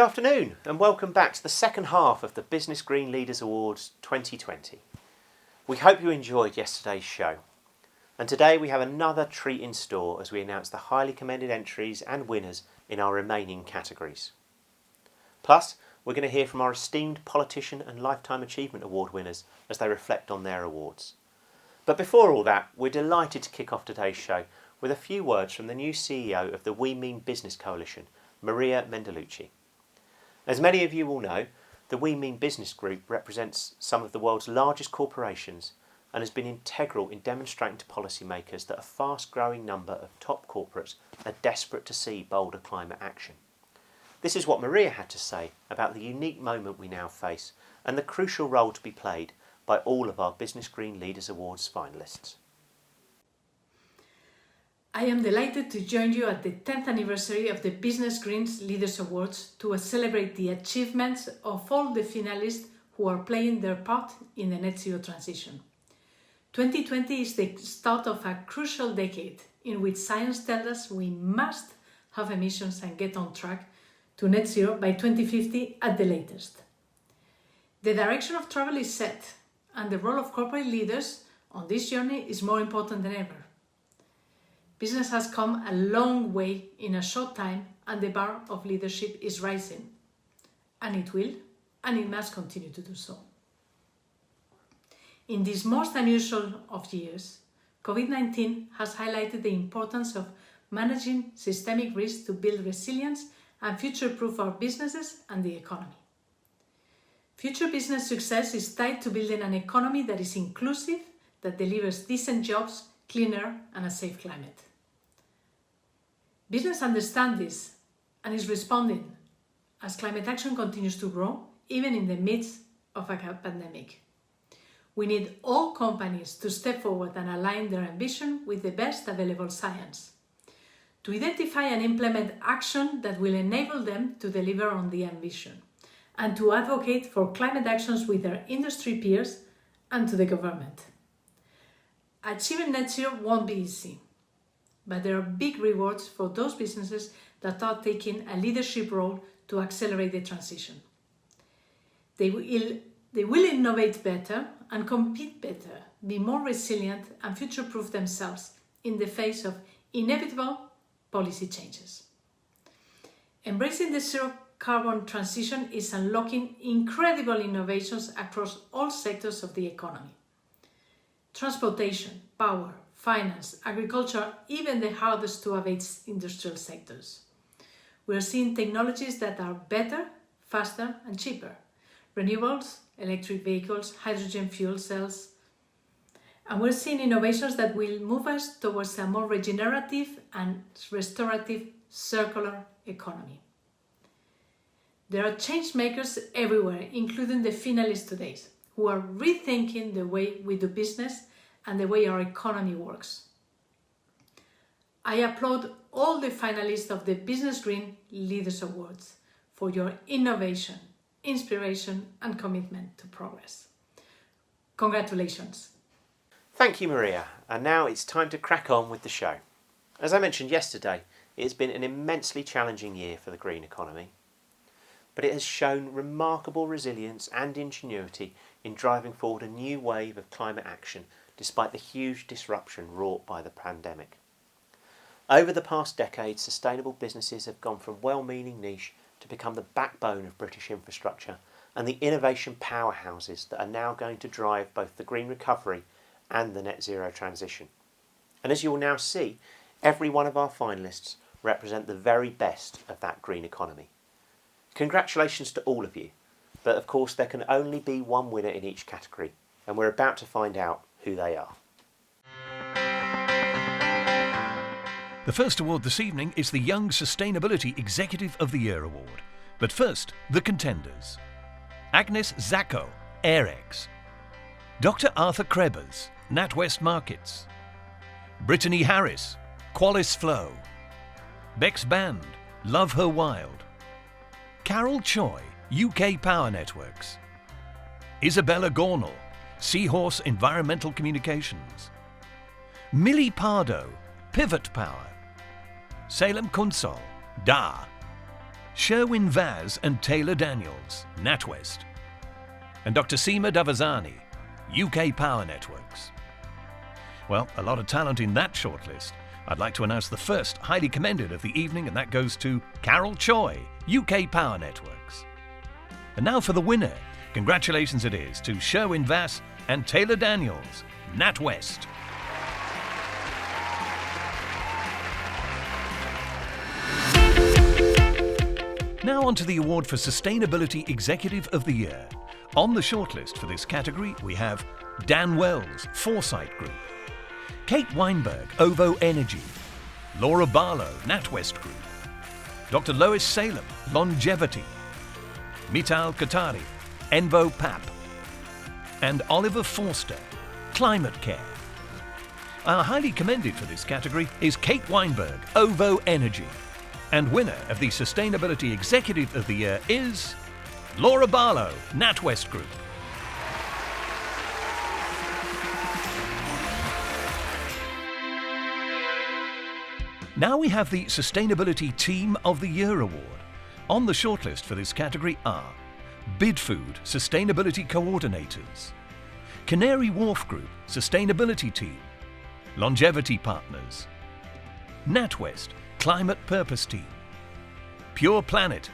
afternoon and welcome back to the second half of the BusinessGreen Leaders Awards 2020. We hope you enjoyed yesterday's show. And today we have another treat in store as we announce the highly commended entries and winners in our remaining categories. Plus, we're going to hear from our esteemed Politician and Lifetime Achievement Award winners as they reflect on their awards. But before all that, we're delighted to kick off today's show with a few words from the new CEO of the We Mean Business Coalition, Maria Mendelucci. As many of you will know, the We Mean Business Group represents some of the world's largest corporations and has been integral in demonstrating to policymakers that a fast-growing number of top corporates are desperate to see bolder climate action. This is what Maria had to say about the unique moment we now face and the crucial role to be played by all of our BusinessGreen Leaders Awards finalists. I am delighted to join you at the 10th anniversary of the BusinessGreen Leaders Awards to celebrate the achievements of all the finalists who are playing their part in the net zero transition. 2020 is the start of a crucial decade in which science tells us we must have emissions and get on track to net zero by 2050 at the latest. The direction of travel is set, and the role of corporate leaders on this journey is more important than ever. Business has come a long way in a short time, and the bar of leadership is rising. And it will, and it must continue to do so. In this most unusual of years, COVID-19 has highlighted the importance of managing systemic risks to build resilience and future-proof our businesses and the economy. Future business success is tied to building an economy that is inclusive, that delivers decent jobs, cleaner and a safe climate. Business understands this and is responding as climate action continues to grow, even in the midst of a pandemic. We need all companies to step forward and align their ambition with the best available science, to identify and implement action that will enable them to deliver on the ambition, and to advocate for climate actions with their industry peers and to the government. Achieving net zero won't be easy, but there are big rewards for those businesses that are taking a leadership role to accelerate the transition. They will innovate better and compete better, be more resilient and future-proof themselves in the face of inevitable policy changes. Embracing the zero-carbon transition is unlocking incredible innovations across all sectors of the economy. Transportation, power, finance, agriculture, even the hardest to abate industrial sectors. We are seeing technologies that are better, faster and cheaper. Renewables, electric vehicles, hydrogen fuel cells. And we're seeing innovations that will move us towards a more regenerative and restorative circular economy. There are change makers everywhere, including the finalists today, who are rethinking the way we do business and the way our economy works. I applaud all the finalists of the BusinessGreen Leaders Awards for your innovation, inspiration and commitment to progress. Congratulations. Thank you, Maria. And now it's time to crack on with the show. As I mentioned yesterday, it has been an immensely challenging year for the green economy, but it has shown remarkable resilience and ingenuity in driving forward a new wave of climate action despite the huge disruption wrought by the pandemic. Over the past decade, sustainable businesses have gone from well-meaning niche to become the backbone of British infrastructure and the innovation powerhouses that are now going to drive both the green recovery and the net zero transition. And as you will now see, every one of our finalists represent the very best of that green economy. Congratulations to all of you, but of course there can only be one winner in each category, and we're about to find out who they are. The first award this evening is the Young Sustainability Executive of the Year Award. But first, the contenders. Agnes Zacco, Airex. Dr. Arthur Krebers, NatWest Markets. Brittany Harris, Qualis Flow. Bex Band, Love Her Wild. Carol Choi, UK Power Networks. Isabella Gornall, Seahorse Environmental Communications. Millie Pardo, Pivot Power. Salem Kunsal, Da. Sherwin Vaz and Taylor Daniels, NatWest. And Dr. Seema Davazani, UK Power Networks. Well, a lot of talent in that shortlist. I'd like to announce the first highly commended of the evening, and that goes to Carol Choi, UK Power Networks. And now for the winner. Congratulations it is to Sherwin Vass and Taylor Daniels, NatWest. Now on to the award for Sustainability Executive of the Year. On the shortlist for this category, we have Dan Wells, Foresight Group, Kate Weinberg, OVO Energy, Laura Barlow, NatWest Group, Dr. Lois Salem, Longevity, Mital Katari, Envo PAP, and Oliver Forster, Climate Care. Our highly commended for this category is Kate Weinberg, OVO Energy. And winner of the Sustainability Executive of the Year is Laura Barlow, NatWest Group. Now we have the Sustainability Team of the Year Award. On the shortlist for this category are Bidfood Sustainability Coordinators, Canary Wharf Group Sustainability Team, Longevity Partners, NatWest Climate Purpose Team, Pure Planet,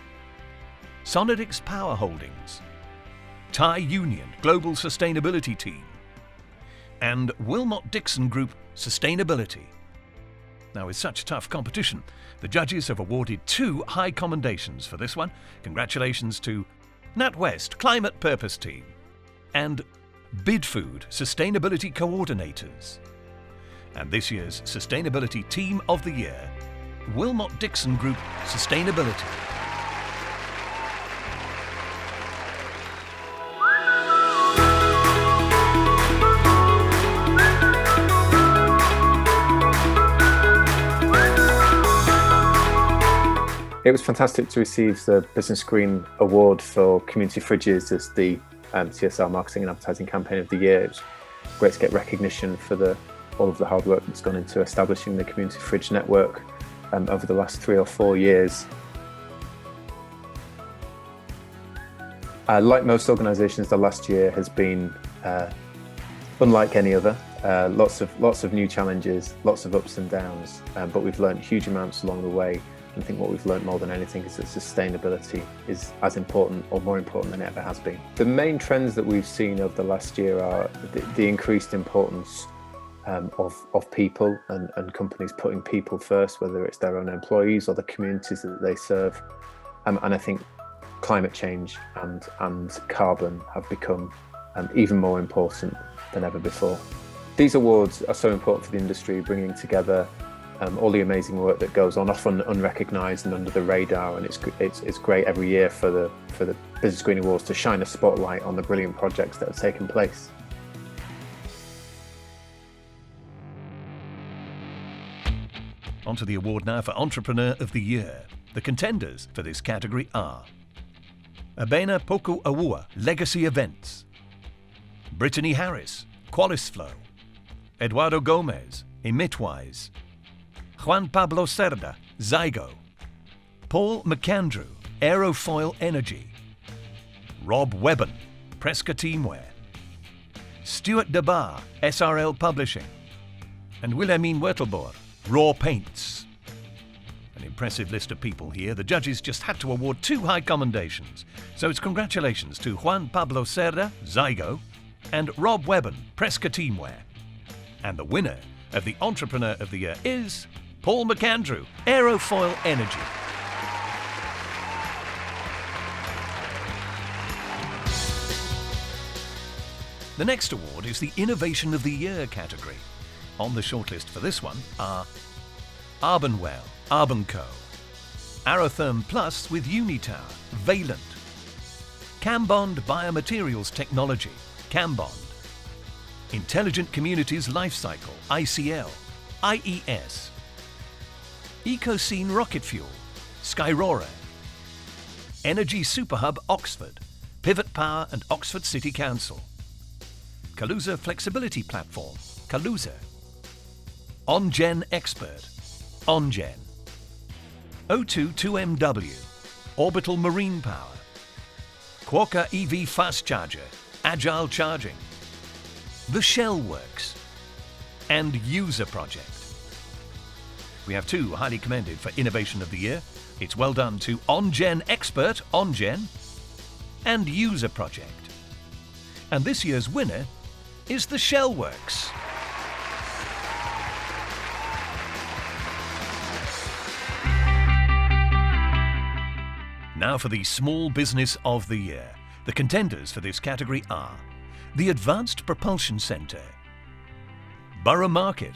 Sonadix Power Holdings, Thai Union Global Sustainability Team, and Wilmot Dixon Group Sustainability. Now, with such tough competition, the judges have awarded 2 high commendations for this one. Congratulations to NatWest Climate Purpose Team and Bidfood Sustainability Coordinators. And this year's Sustainability Team of the Year, Wilmot Dixon Group Sustainability. It was fantastic to receive the BusinessGreen Award for Community Fridges as the CSR Marketing and Advertising Campaign of the Year. It was great to get recognition for all of the hard work that's gone into establishing the Community Fridge Network over the last 3 or 4 years. Like most organisations, the last year has been unlike any other. Lots of new challenges, lots of ups and downs, but we've learned huge amounts along the way. I think what we've learned more than anything is that sustainability is as important or more important than it ever has been. The main trends that we've seen over the last year are the increased importance of people and companies putting people first, whether it's their own employees or the communities that they serve. And I think climate change and carbon have become even more important than ever before. These awards are so important for the industry, bringing together all the amazing work that goes on, often unrecognised and under the radar, and it's great every year for the BusinessGreen Awards to shine a spotlight on the brilliant projects that have taken place. On to the award now for Entrepreneur of the Year. The contenders for this category are Abena Poku Awua, Legacy Events, Brittany Harris, QualisFlow, Eduardo Gomez, Emitwise, Juan Pablo Cerda, Zygo, Paul McAndrew, Aerofoil Energy, Rob Webben, Presca Teamwear, Stuart DeBar, SRL Publishing, and Wilhelmine Wertelboer, Raw Paints. An impressive list of people here. The judges just had to award 2 high commendations. So it's congratulations to Juan Pablo Cerda, Zygo, and Rob Webben, Presca Teamwear. And the winner of the Entrepreneur of the Year is Paul McAndrew, Aerofoil Energy. The next award is the Innovation of the Year category. On the shortlist for this one are Arbanwell, Arbanco, Aerotherm Plus with Unitower, Valent, Cambond Biomaterials Technology, Cambond, Intelligent Communities Lifecycle, ICL, IES, EcoScene Rocket Fuel, Skyrora, Energy Superhub Oxford, Pivot Power and Oxford City Council, Kaluza Flexibility Platform, Kaluza, OnGen Expert, OnGen, O2 2MW, Orbital Marine Power, Quokka EV Fast Charger, Agile Charging, The Shell Works, and User Project. We have 2 highly commended for Innovation of the Year. It's well done to OnGen Expert, OnGen, and User Project. And this year's winner is The Shell Works. Now for the Small Business of the Year. The contenders for this category are the Advanced Propulsion Centre, Borough Market,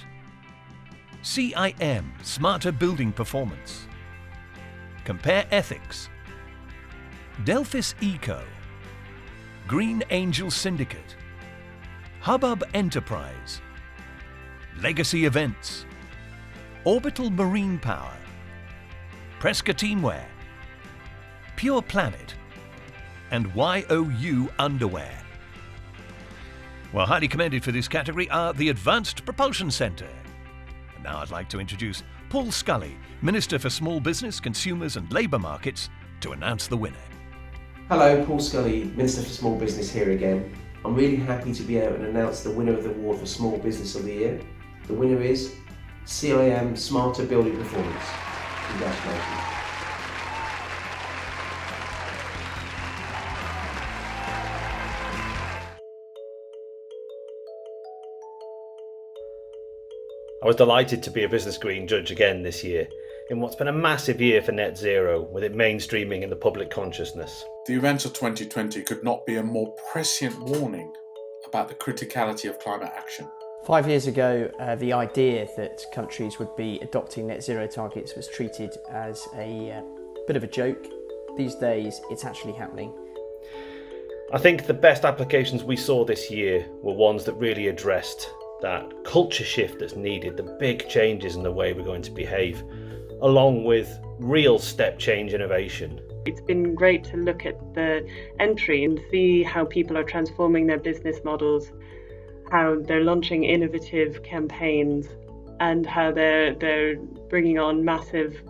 CIM Smarter Building Performance, Compare Ethics, Delphis Eco, Green Angel Syndicate, Hubbub Enterprise, Legacy Events, Orbital Marine Power, Presca Teamwear, Pure Planet, and YOU Underwear. Well, highly commended for this category are the Advanced Propulsion Centre. And now I'd like to introduce Paul Scully, Minister for Small Business, Consumers and Labour Markets, to announce the winner. Hello, Paul Scully, Minister for Small Business here again. I'm really happy to be able to announce the winner of the award for Small Business of the Year. The winner is CIM Smarter Building Performance. Congratulations. I was delighted to be a Business Green judge again this year, in what's been a massive year for net zero, with it mainstreaming in the public consciousness. The events of 2020 could not be a more prescient warning about the criticality of climate action. 5 years ago, the idea that countries would be adopting net zero targets was treated as a bit of a joke. These days, it's actually happening. I think the best applications we saw this year were ones that really addressed that culture shift that's needed, the big changes in the way we're going to behave, along with real step change innovation. It's been great to look at the entry and see how people are transforming their business models, how they're launching innovative campaigns, and how they're bringing on massive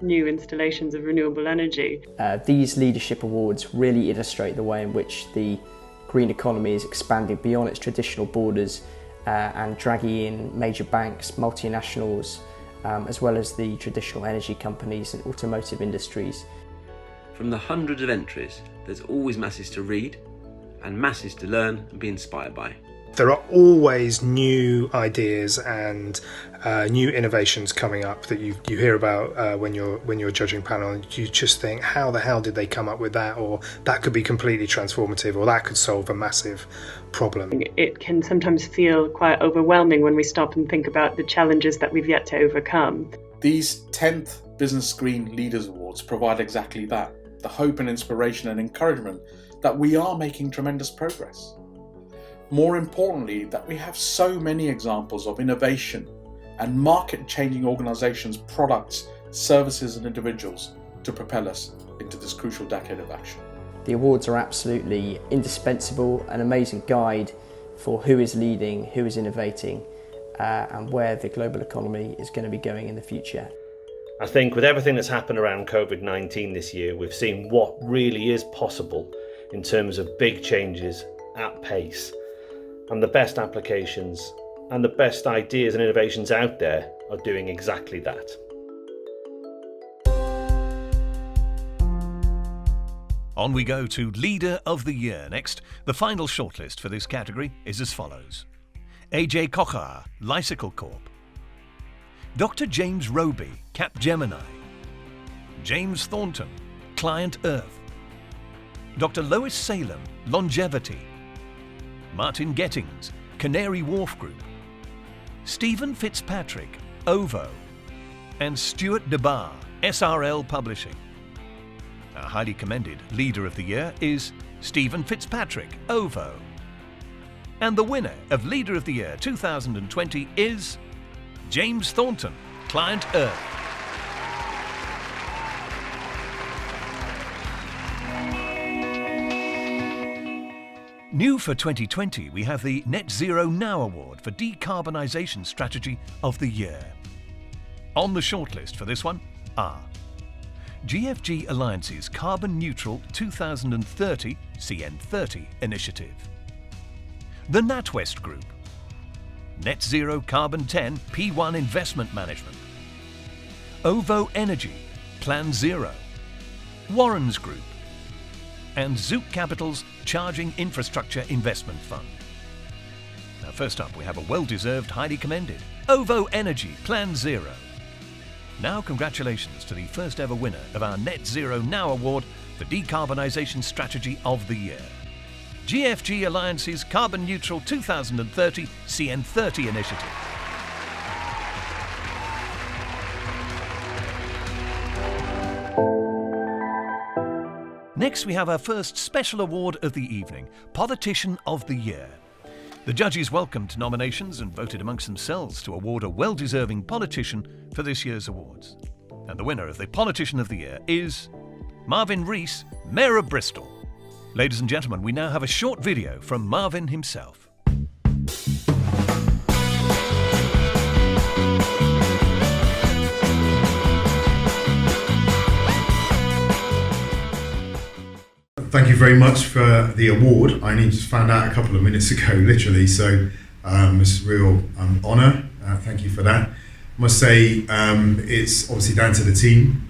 new installations of renewable energy. These leadership awards really illustrate the way in which the green economy is expanding beyond its traditional borders and dragging in major banks, multinationals, as well as the traditional energy companies and automotive industries. From the hundreds of entries, there's always masses to read and masses to learn and be inspired by. There are always new ideas and new innovations coming up that you hear about when you're a judging panel, and you just think, how the hell did they come up with that? Or that could be completely transformative, or that could solve a massive problem. It can sometimes feel quite overwhelming when we stop and think about the challenges that we've yet to overcome. These 10th Business Green Leaders Awards provide exactly that, the hope and inspiration and encouragement that we are making tremendous progress. More importantly, that we have so many examples of innovation and market-changing organisations, products, services and individuals to propel us into this crucial decade of action. The awards are absolutely indispensable, an amazing guide for who is leading, who is innovating, and where the global economy is going to be going in the future. I think with everything that's happened around COVID-19 this year, we've seen what really is possible in terms of big changes at pace. And the best applications and the best ideas and innovations out there are doing exactly that. On we go to Leader of the Year. Next, the final shortlist for this category is as follows. AJ Kochar, Lysical Corp. Dr. James Roby, Capgemini. James Thornton, Client Earth. Dr. Lois Salem, Longevity. Martin Gettings, Canary Wharf Group. Stephen Fitzpatrick, OVO. And Stuart DeBar, SRL Publishing. Our highly commended Leader of the Year is Stephen Fitzpatrick, OVO. And the winner of Leader of the Year 2020 is James Thornton, Client Earth. New for 2020, we have the Net Zero Now Award for Decarbonisation Strategy of the Year. On the shortlist for this one are GFG Alliance's Carbon Neutral 2030 CN30 initiative. The NatWest Group. Net Zero Carbon 10 P1 Investment Management. OVO Energy Plan Zero. Warren's Group. And Zook Capital's Charging Infrastructure Investment Fund. Now first up we have a well-deserved, highly commended OVO Energy Plan Zero. Now congratulations to the first ever winner of our Net Zero Now Award for Decarbonisation Strategy of the Year. GFG Alliance's Carbon Neutral 2030 CN30 initiative. Next we have our first special award of the evening, Politician of the Year. The judges welcomed nominations and voted amongst themselves to award a well-deserving politician for this year's awards. And the winner of the Politician of the Year is Marvin Rees, Mayor of Bristol. Ladies and gentlemen, we now have a short video from Marvin himself. Thank you very much for the award. I only just found out a couple of minutes ago, literally, so it's a real honour. Thank you for that. I must say it's obviously down to the team.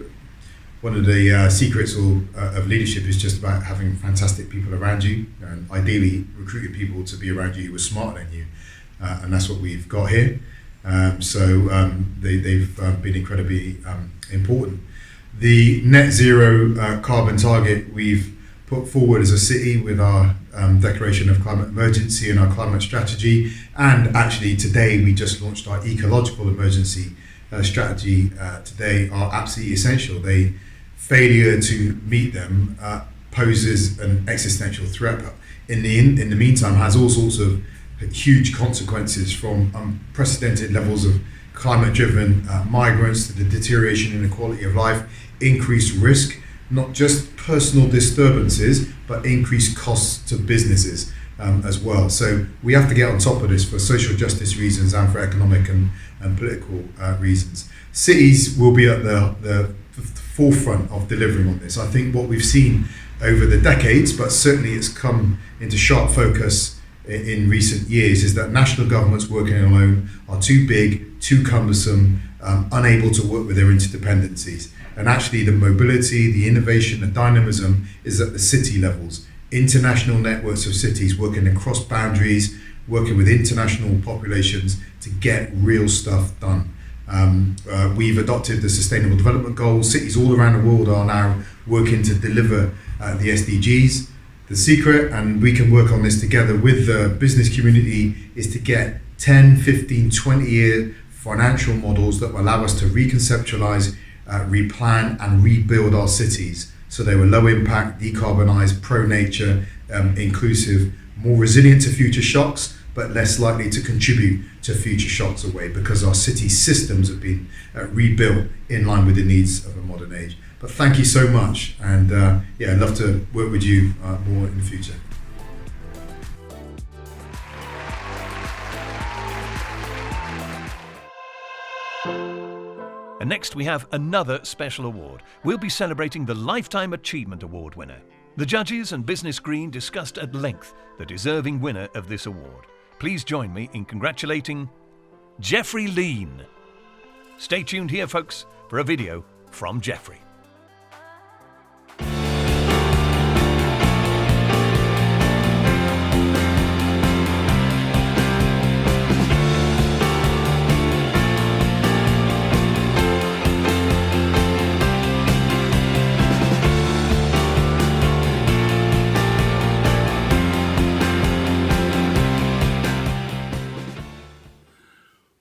One of the secrets of leadership is just about having fantastic people around you, and ideally recruiting people to be around you who are smarter than you, and that's what we've got here. They've been incredibly important. The net zero carbon target we've put forward as a city with our declaration of climate emergency and our climate strategy, and actually today we just launched our ecological emergency strategy today, are absolutely essential. Failure to meet them poses an existential threat, but in the meantime has all sorts of huge consequences, from unprecedented levels of climate-driven migrants to the deterioration in the quality of life, increased risk, not just personal disturbances, but increased costs to businesses as well. So we have to get on top of this for social justice reasons and for economic and political reasons. Cities will be at the forefront of delivering on this. I think what we've seen over the decades, but certainly it's come into sharp focus in recent years, is that national governments working alone are too big, too cumbersome, unable to work with their interdependencies. And actually the mobility, the innovation, the dynamism is at the city levels. International networks of cities working across boundaries, working with international populations to get real stuff done. We've adopted the Sustainable Development Goals. Cities all around the world are now working to deliver the SDGs. The secret, and we can work on this together with the business community, is to get 10, 15, 20-year financial models that will allow us to reconceptualize, replan and rebuild our cities so they were low impact, decarbonised, pro-nature, inclusive, more resilient to future shocks, but less likely to contribute to future shocks away, because our city systems have been rebuilt in line with the needs of a modern age. But thank you so much, and I'd love to work with you more in the future. And next we have another special award. We'll be celebrating the Lifetime Achievement Award winner. The judges and Business Green discussed at length the deserving winner of this award. Please join me in congratulating Jeffrey Lean. Stay tuned here, folks, for a video from Jeffrey.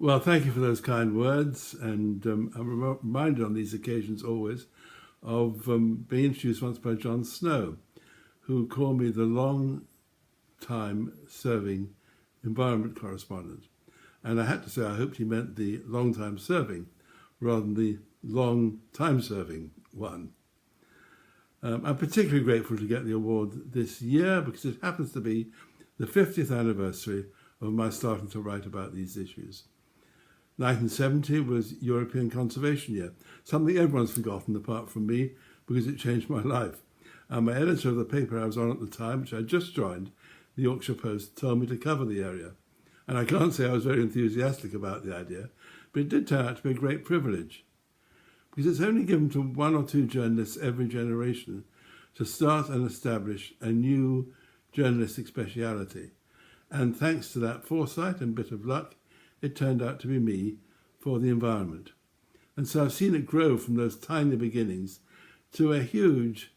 Well, thank you for those kind words, and I'm reminded on these occasions always of being introduced once by John Snow, who called me the long-time serving environment correspondent. And I had to say I hoped he meant the long-time serving rather than the long-time serving one. I'm particularly grateful to get the award this year because it happens to be the 50th anniversary of my starting to write about these issues. 1970 was European Conservation Year, something everyone's forgotten apart from me because it changed my life. And my editor of the paper I was on at the time, which I just joined, the Yorkshire Post, told me to cover the area. And I can't say I was very enthusiastic about the idea, but it did turn out to be a great privilege. Because it's only given to one or two journalists every generation to start and establish a new journalistic speciality. And thanks to that foresight and bit of luck, it turned out to be me for the environment. And so I've seen it grow from those tiny beginnings to a huge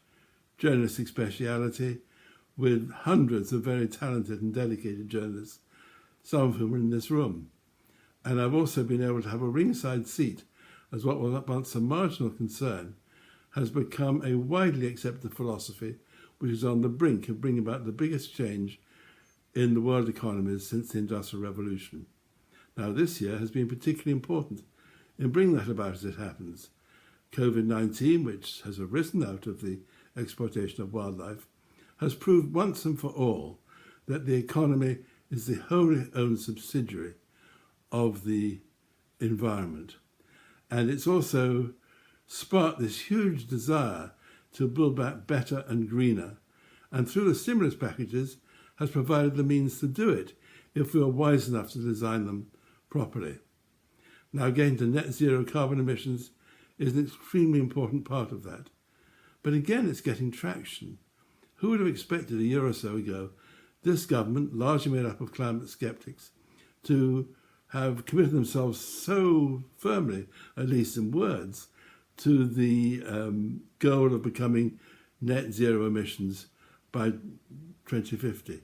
journalistic speciality with hundreds of very talented and dedicated journalists, some of whom are in this room. And I've also been able to have a ringside seat as what was once a marginal concern has become a widely accepted philosophy which is on the brink of bringing about the biggest change in the world economies since the Industrial Revolution. Now, this year has been particularly important in bringing that about as it happens. COVID-19, which has arisen out of the exploitation of wildlife, has proved once and for all that the economy is the wholly owned subsidiary of the environment. And it's also sparked this huge desire to build back better and greener, and through the stimulus packages has provided the means to do it if we are wise enough to design them properly. Now, getting to net zero carbon emissions is an extremely important part of that. But again, it's getting traction. Who would have expected a year or so ago this government, largely made up of climate skeptics, to have committed themselves so firmly, at least in words, to the goal of becoming net zero emissions by 2050.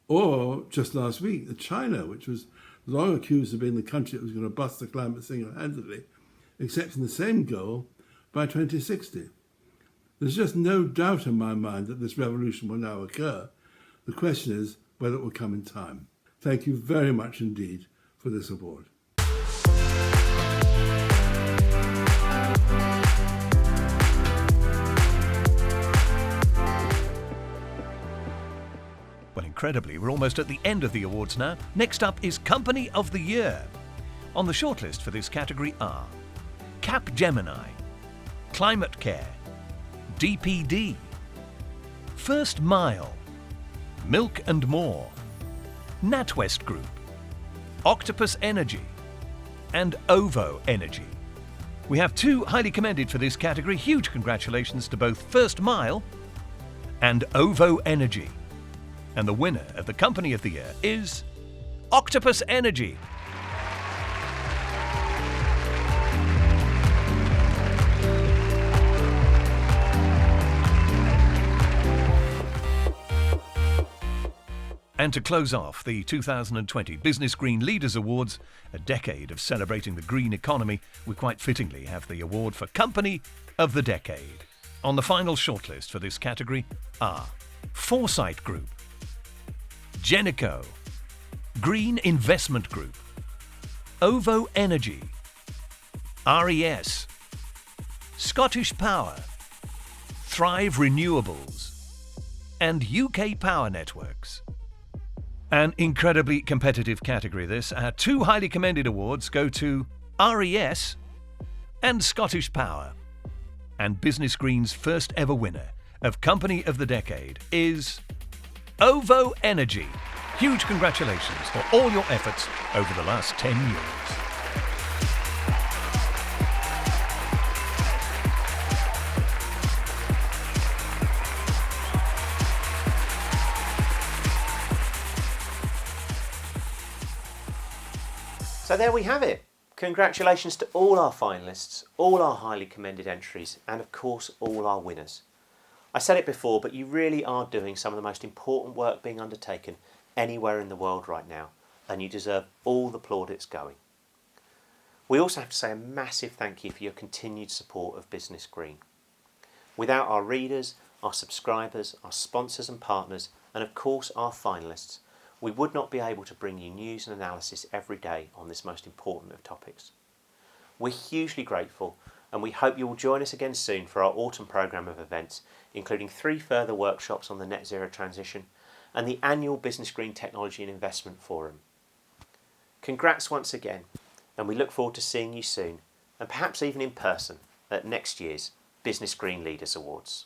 Or, just last week, that China, which was long accused of being the country that was going to bust the climate single-handedly, accepting the same goal by 2060. There's just no doubt in my mind that this revolution will now occur. The question is whether it will come in time. Thank you very much indeed for this award. Well, incredibly, we're almost at the end of the awards now. Next up is Company of the Year. On the shortlist for this category are Capgemini, Climate Care, DPD, First Mile, Milk and More, NatWest Group, Octopus Energy, and OVO Energy. We have two highly commended for this category. Huge congratulations to both First Mile and OVO Energy. And the winner of the Company of the Year is Octopus Energy. And to close off the 2020 Business Green Leaders Awards, a decade of celebrating the green economy, we quite fittingly have the award for Company of the Decade. On the final shortlist for this category are Foresight Group, Genico, Green Investment Group, OVO Energy, RES, Scottish Power, Thrive Renewables, and UK Power Networks. An incredibly competitive category this. Our two highly commended awards go to RES and Scottish Power. And Business Green's first ever winner of Company of the Decade is OVO Energy. Huge congratulations for all your efforts over the last 10 years. So there we have it. Congratulations to all our finalists, all our highly commended entries, and of course all our winners. I said it before, but you really are doing some of the most important work being undertaken anywhere in the world right now, and you deserve all the plaudits going. We also have to say a massive thank you for your continued support of Business Green. Without our readers, our subscribers, our sponsors and partners, and of course our finalists, we would not be able to bring you news and analysis every day on this most important of topics. We're hugely grateful, and we hope you will join us again soon for our autumn programme of events, including 3 further workshops on the net zero transition and the annual Business Green Technology and Investment Forum. Congrats once again, and we look forward to seeing you soon, and perhaps even in person at next year's Business Green Leaders Awards.